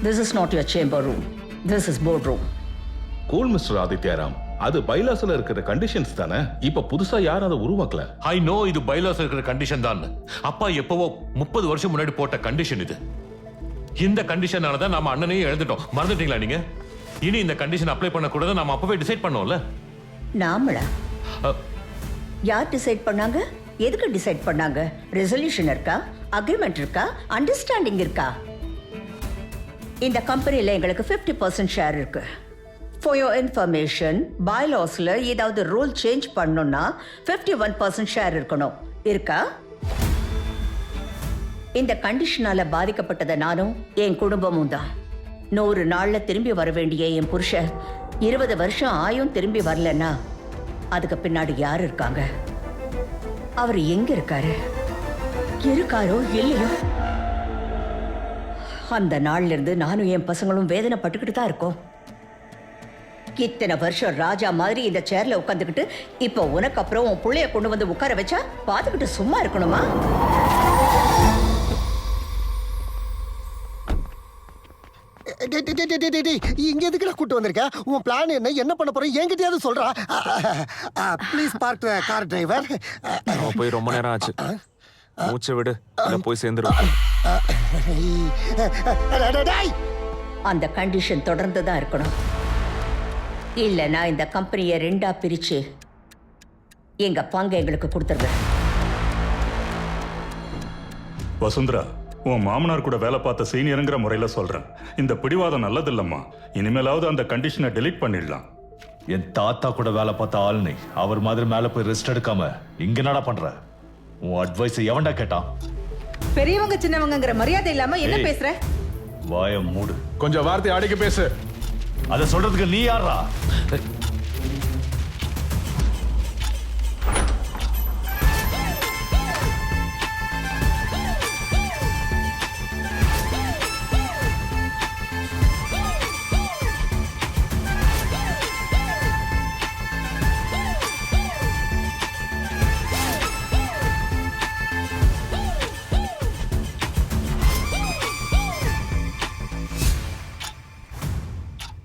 This is not your chamber room. This is boardroom. Cool mister Adityaram, அது பைலாஸ்ல இருக்கிற conditions தானே. இப்ப புதுசா யாரும் அதை உருவாக்கல. ஐ நோ இது பைலாஸ் இருக்கிற கண்டிஷன் தான். அப்பா எப்பவோ 30 வருஷம் முன்னாடி போட்ட கண்டிஷன் இது. இந்த கண்டிஷனால தான் நாம அண்ணனையும் எழுந்துட்டோம். மறந்துட்டீங்களா நீங்க? இனி இந்த கண்டிஷன் அப்ளை பண்ண கூடாது நாம அப்பவே டிசைட் பண்ணோம்ல. நாமளா? யார் டிசைட் பண்ணாங்க? எதுக்கு டிசைட் பண்ணாங்க? ரெசல்யூஷன் இருக்கா? அக்ரிமெண்ட் இருக்கா? அண்டர்ஸ்டாண்டிங் இருக்கா? இந்த கம்பெனில எங்களுக்கு 50% ஷேர் இருக்கு. For your information, bylaws-ல ஏதாவது ரூல் சேஞ்ச் பண்ணனும்னா 51% ஷேர் இருக்கணும். இருக்கா? இந்த கண்டிஷனால பாதிக்கப்பட்டத நானும் என் குடும்பமும் தான். 100 நாள்ல திரும்பி வர வேண்டிய என் புருஷன் 20 வருஷம் ஆயும் திரும்பி வரலன்னா அதுக்கு பின்னாடி யார் இருக்காங்க? அவர் எங்க இருக்காரு? இருக்காரோ இல்லையோ? அந்த நாள்ல இருந்து நானும் என் பசங்களும் வேதனைப்பட்டுக்கிட்டு தான் இருக்கோம். இத்தனை வருஷம் ராஜா மாதிரி இந்த சேர்ல உட்காந்துக்கிட்டு இப்போ உனக்கு அப்புறம் உன் புள்ளைய கொண்டு வந்து உட்கார வச்சா பார்த்துக்கிட்டு சும்மா இருக்கணுமா? இங்க எதுக்குடா கூட்டு வந்திருக்க? உன் பிளான் என்ன பண்ண போற? என்கிட்டயாவது சொல்றா. Please park car driver. போய் ரொம்ப நேரம் ஆச்சு. மூச்சை விடு, போய் சேர்ந்துரும். அந்த கண்டிஷன் தொடர்ந்து தான் இருக்கணும். இல்லைன்னா இந்த கம்பெனியை 2ஆ பிரிச்சு எங்க பங்கு எங்களுக்கு கொடுத்துருவேன். வசுந்தரா, உன் மாமனார் கூட வேலை பார்த்த சீனியருங்கிற முறையில சொல்றேன். இந்த பிடிவாதம் நல்லதில்லம்மா. இனிமேலாவது அந்த கண்டிஷனை டெலீட் பண்ணிடலாம். என் தாத்தா கூட வேலை பார்த்த ஆள் நீ. அவர் மாதிரி மேல போய் ரெஸ்ட் எடுக்காம இங்க என்னடா பண்ற? உன் அட்வைஸ் எவன்டா கேட்டான்? பெரியவங்க சின்னவங்கங்கிற மரியாதை இல்லாம என்ன பேசுற? வாய மூடு. கொஞ்சம் வார்த்தை அடிக்க பேசு. அதை சொல்றதுக்கு நீ யாரா?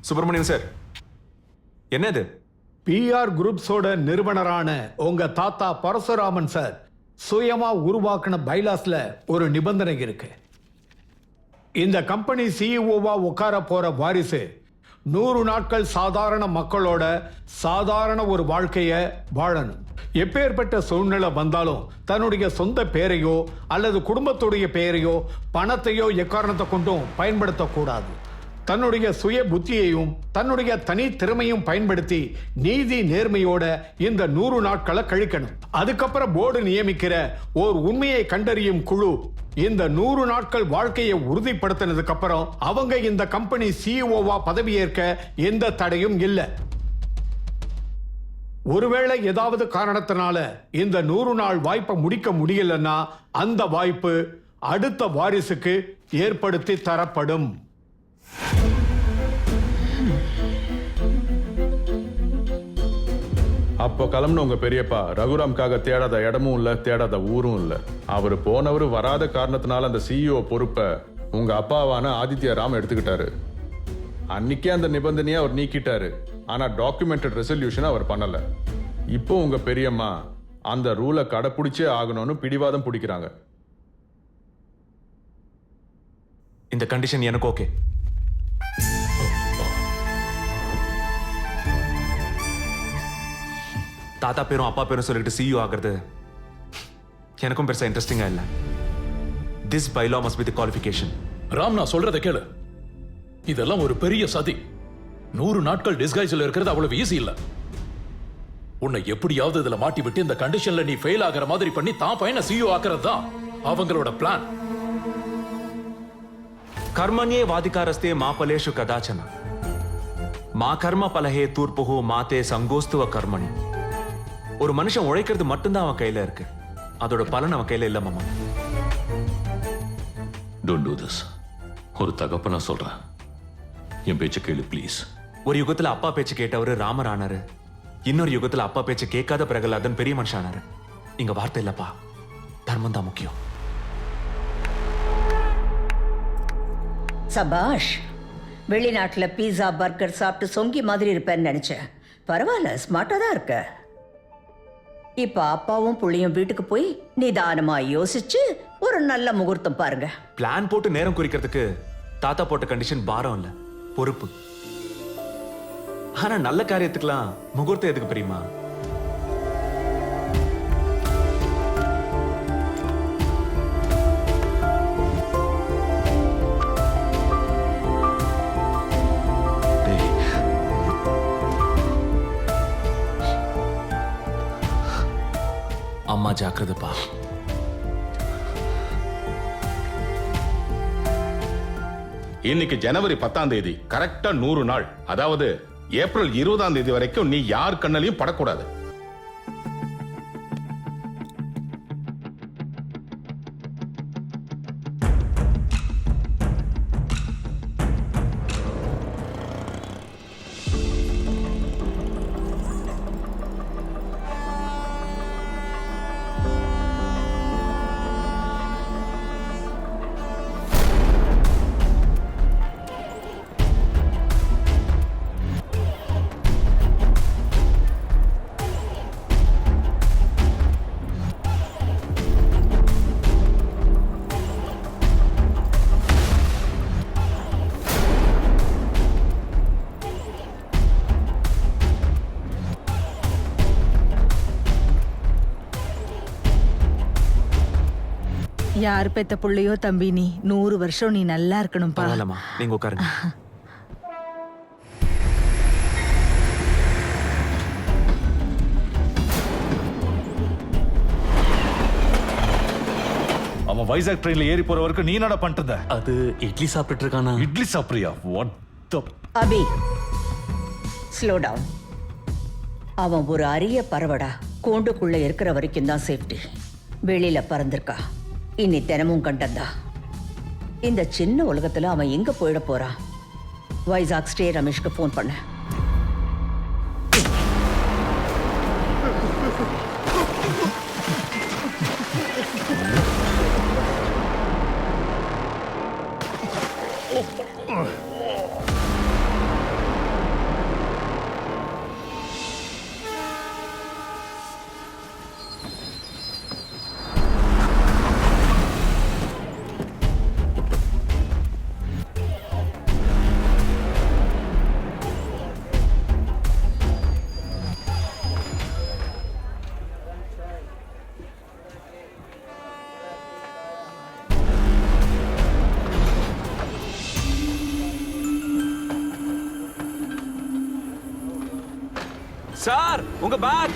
சுப்பிரமணியன் சார், என்னது? பிஆர் குரூப்ஸோட நிறுவனரான உங்க தாத்தா பரசுராமன் சார் சுயமா உருவாக்கின பைலாஸ்ல ஒரு நிபந்தனை இருக்கு. இந்த கம்பெனி சிஇஓவா உட்கார போற வாரிசு 100 நாட்கள் சாதாரண மக்களோட சாதாரண ஒரு வாழ்க்கைய வாழணும். எப்பேற்பட்ட சூழ்நிலை வந்தாலும் தன்னுடைய சொந்த பேரையோ அல்லது குடும்பத்துடைய பெயரையோ பணத்தையோ எக்காரணத்தை கொண்டும் பயன்படுத்தக்கூடாது. தன்னுடைய சுய புத்தியையும் தன்னுடைய தனி திறமையும் பயன்படுத்தி நீதி நேர்மையோட இந்த 100 நாட்களை கழிக்கணும். அதுக்கப்புறம் போர்டு நியமிக்கிற ஓர் உண்மையை கண்டறியும் குழு இந்த 100 நாட்கள் வாழ்க்கையை உறுதிப்படுத்தினதுக்கு அப்புறம் அவங்க இந்த கம்பெனி சிஇஓவா பதவியேற்க எந்த தடையும் இல்லை. ஒருவேளை ஏதாவது காரணத்தினால இந்த 100 நாள் வாய்ப்பை முடிக்க முடியலன்னா அந்த வாய்ப்பு அடுத்த வாரிசுக்கு ஏற்படுத்தி தரப்படும். அப்போ கிளம்புன உங்க பெரியப்பா ரகுராம்காக தேடாத இடமும் இல்ல, தேடாத ஊரும் இல்ல. அவர் போனவர் வராத காரணத்தினால அந்த சிஇஓ பொறுப்பை உங்க அப்பாவான ஆதித்யாராம் எடுத்துக்கிட்டாரு. அன்னைக்கே அந்த நிபந்தனையை அவர் நீக்கிட்டாரு. ஆனா டாக்குமெண்டட் ரெசல்யூஷன் அவர் பண்ணல. இப்போ உங்க பெரியம்மா அந்த ரூலை கடைப்பிடிச்சே ஆகணும்னு பிடிவாதம் பிடிக்கிறாங்க. இந்த கண்டிஷன் எனக்கு ஓகே. தாத்தா பேரும் அப்பா பேரும் சொல்லிட்டு சிஇஓ ஆகிறது எனக்கும் பெருசா இன்ட்ரெஸ்டிங்கா இல்ல. This bylaw must be the qualification. Ram, நான் சொல்றதை கேளு. இதெல்லாம் ஒரு பெரிய சதி. 100 நாட்கள் டிஸ்கைஸ்ல இருக்கிறது அவ்வளவு ஈஸி இல்ல. உன்னை எப்படியாவது இதுல மாட்டி விட்டு இந்த கண்டிஷன்ல நீ ஃபெயில் ஆகிற மாதிரி பண்ணி தான் பையனை சிஇஓ ஆக்குறது தான் அவங்களோட பிளான். கர்மண்யே வாதிகாரஸ்தே மாபலேஷு கதாச்சன மா கர்ம பலஹே தூர்ப்புஹு மாதே சங்கோஸ்துவ கர்மணி. ஒரு மனுஷன் உழைக்கிறது மட்டும்தான் அவன் கையில இருக்கு, அதோட பலன் அவன் கையில இல்ல மாமா. Don't to this. ஒரு தகப்பனா சொல்றேன், என் பேச்ச கேளு ப்ளீஸ். ஒரு யுகத்துல அப்பா பேச்சு கேட்டவரு ராமர் ஆனாரு. இன்னொரு யுகத்துல அப்பா பேச்சு கேட்காத பிரகலாதன் பெரிய மனுஷன் ஆனாரு. இங்க வார்த்தை இல்லப்பா, தர்மம் தான் முக்கியம். சபாஷ். வெளிநாட்டில் பீஸா பர்கர் சாப்பிட்டு சொங்கி மாதிரி இருப்பேன்னு நினைச்சேன். பரவாயில்ல, ஸ்மார்ட்டாக தான் இருக்க. இப்போ அப்பாவும் புள்ளியும் வீட்டுக்கு போய் நிதானமா யோசிச்சு ஒரு நல்ல முகூர்த்தம் பாருங்க. பிளான் போட்டு நேரம் குறிக்கிறதுக்கு தாத்தா போட்ட கண்டிஷன் பாரம் இல்ல, பொறுப்பு. ஆனா நல்ல காரியத்துக்குலாம் முகூர்த்தம் எதுக்கு பெரியமா? அம்மா ஜாக்கிரதைப்பா. இன்னைக்கு ஜனவரி 10ஆம் தேதி, கரெக்டா 100 நாள். அதாவது ஏப்ரல் 20ஆம் தேதி வரைக்கும் நீ யார் கண்ணிலையும் படக்கூடாது. யார் பெத்த புள்ளையோ தம்பி, நீ 100 வருஷம் நீ நல்லா இருக்கணும்பா. பரவாயில்லம்மா, நீங்க உட்காருங்க. அவன் வைசாக் ட்ரெயின்ல ஏறி போற வரைக்கும் நீ என்னடா பண்ணிட்டு? அது இட்லி சாப்பிட்டு இருக்கானா? இட்லி சாப்பிடுறியா? What the Abhi, slow down. அவன் ஒரு அரிய பறவடா. கூண்டுக்குள்ள இருக்கிற வரைக்கும் தான் சேஃப்டி. வெளியில பறந்திருக்கா, இனி தினமும் கண்டந்தா. இந்த சின்ன உலகத்துல அவன் எங்க போயிட போறான்? வைசாக் ஸ்டே ரமேஷ்க்கு ஃபோன் பண்ண. சார், உங்க bag.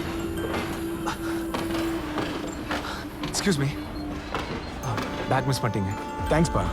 Excuse me, bag miss பண்ணிட்டீங்க. தேங்க்ஸ் பா.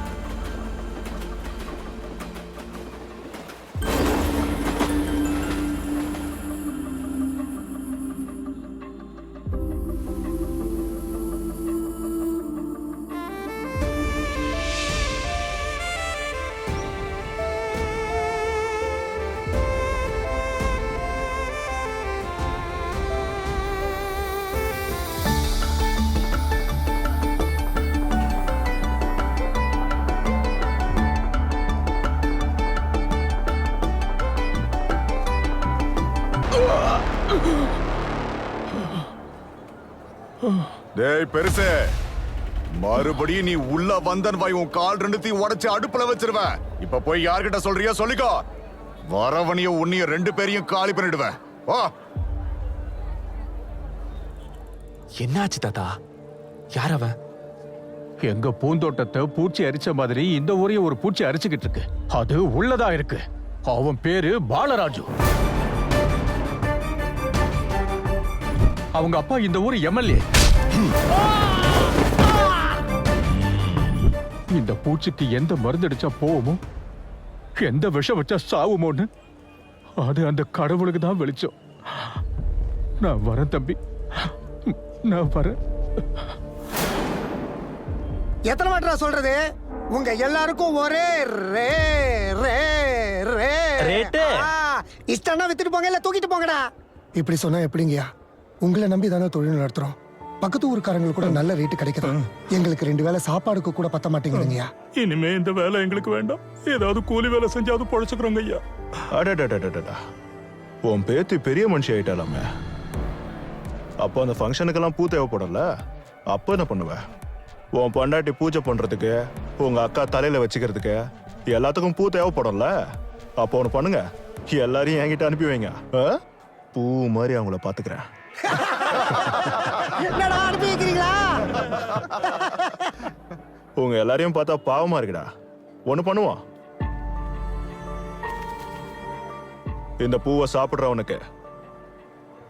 டேய் பெருசே, மறுபடியும் நீ உள்ள வந்தன் வாய் உன் கால் ரெண்டுத்தையும் உடைச்சு அடுப்புல வச்சிருவேன். இப்ப போய் யார்கிட்ட சொல்றியோ சொல்லிக்கோ. வரவனைய உன்னைய 2 பேரையும் காலி பண்ணிடுவேன். வா. என்னாச்சு தாத்தா? யார் அவன்? எங்க பூந்தோட்டத்தை பூச்சி அரிச்ச மாதிரி இந்த ஊரையும் ஒரு பூச்சி அரிச்சுக்கிட்டு இருக்கு. அது உள்ளதா இருக்கு. அவன் பேரு பாலராஜு. அவங்க அப்பா இந்த ஊர் எம்எல்ஏ. இந்த பூச்சிக்கு எந்த மருந்து அடிச்சா போவோமோ, எந்த விஷம் வச்சா சாவுமோன்னு அது அந்த கடவுளுக்கு தான் வெளிச்சம். நான் வரேன் தம்பி, நான் வரேன். எத்தனை வாட்டரா சொல்றது? உங்க எல்லாருக்கும் ஒரே ரே ரே ரே ரேட்டு. இஷ்டம்னா வித்துட்டு போங்க, இல்ல தூக்கிட்டு போங்கடா. இப்படி சொன்னா எப்படிங்கயா? உங்களை நம்பி தானே தொழில் நடத்துறோம். பக்கத்து ஊருக்காரங்களுக்கு கூட நல்ல ரேட்டு கிடைக்குது. எங்களுக்கு 2 வேளை சாப்பாடுக்கு கூட பத்த மாட்டேங்குதுங்கய்யா. இனிமே இந்த வேலை எங்களுக்கு வேண்டாம். ஏதாவது கூலி வேலை செஞ்சாவது பொழைச்சுக்கிறோங்க ஐயா. அடடடடடடா, உன் பேத்தி பெரிய மனுஷி ஆயிட்டாலாமே. அப்போ அந்த ஃபங்க்ஷனுக்கெல்லாம் பூ தேவைப்படல. அப்போ என்ன பண்ணுவ? உன் பொண்டாட்டி பூஜை பண்றதுக்கு, உங்க அக்கா தலையில வச்சுக்கிறதுக்கு எல்லாத்துக்கும் பூ தேவைப்படும்ல. அப்போ ஒன்று பண்ணுங்க, எல்லாரையும் என்கிட்ட அனுப்பி வைங்க. பூ மாதிரி அவங்கள பாத்துக்கிறேன். என்னடா அனுப்பி வைக்கிறீங்களா? உங்க எல்லாரையும் பார்த்தா பாவமா இருக்குடா. ஒண்ணு பண்ணுவோம், இந்த பூவை சாப்பிடுறவனுக்கு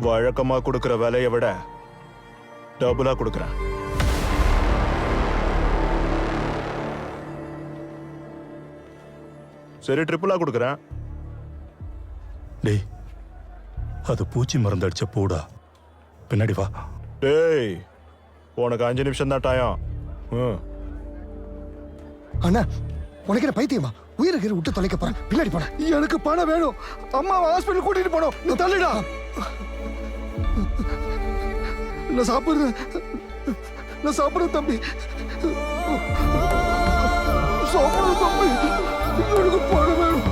வழக்கமா கொடுக்கிற விலையை விட டபுளா கொடுக்கறேன். சரி, ட்ரிபிளா கொடுக்கறேன். டேய், அது பூச்சி மருந்து அடிச்ச பூடா. பின்னாடி வா. டேய், உனக்கு 5 நிமிஷம் தான் டைம். அண்ணா, உனக்கு என்ன பைத்தியமா? உயிரை விட்டு தொலைக்க போறேன். பின்னாடி போன. எனக்கு பணம் வேணும். அம்மாவை ஹாஸ்பிட்டல் கூட்டிட்டு போனோம். நீ தள்ளிடா. நான் சாப்பிடுறேன் தம்பி. சாப்பிடுறேன் தம்பி. எனக்கு பணம் வேணும்.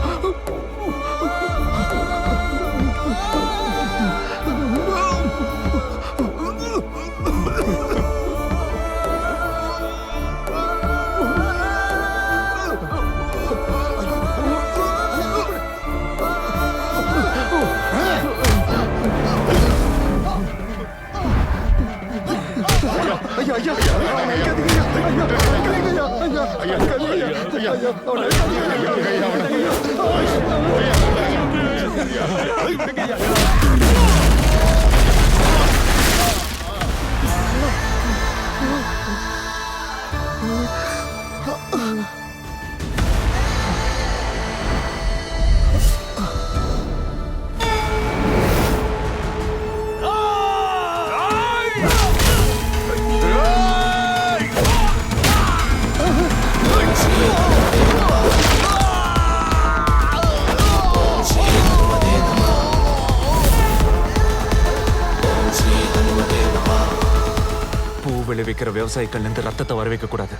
விளைவிக்கிற விவசாயிகள் இருந்து ரத்தத்தை வர வைக்க கூடாது.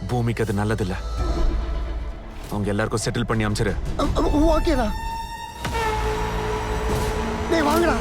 பூமிக்கு அது நல்லதில்ல. அவங்க எல்லாருக்கும் செட்டில் பண்ணி அமைச்சிரு. ஓகேடா. டேய் வாங்கடா.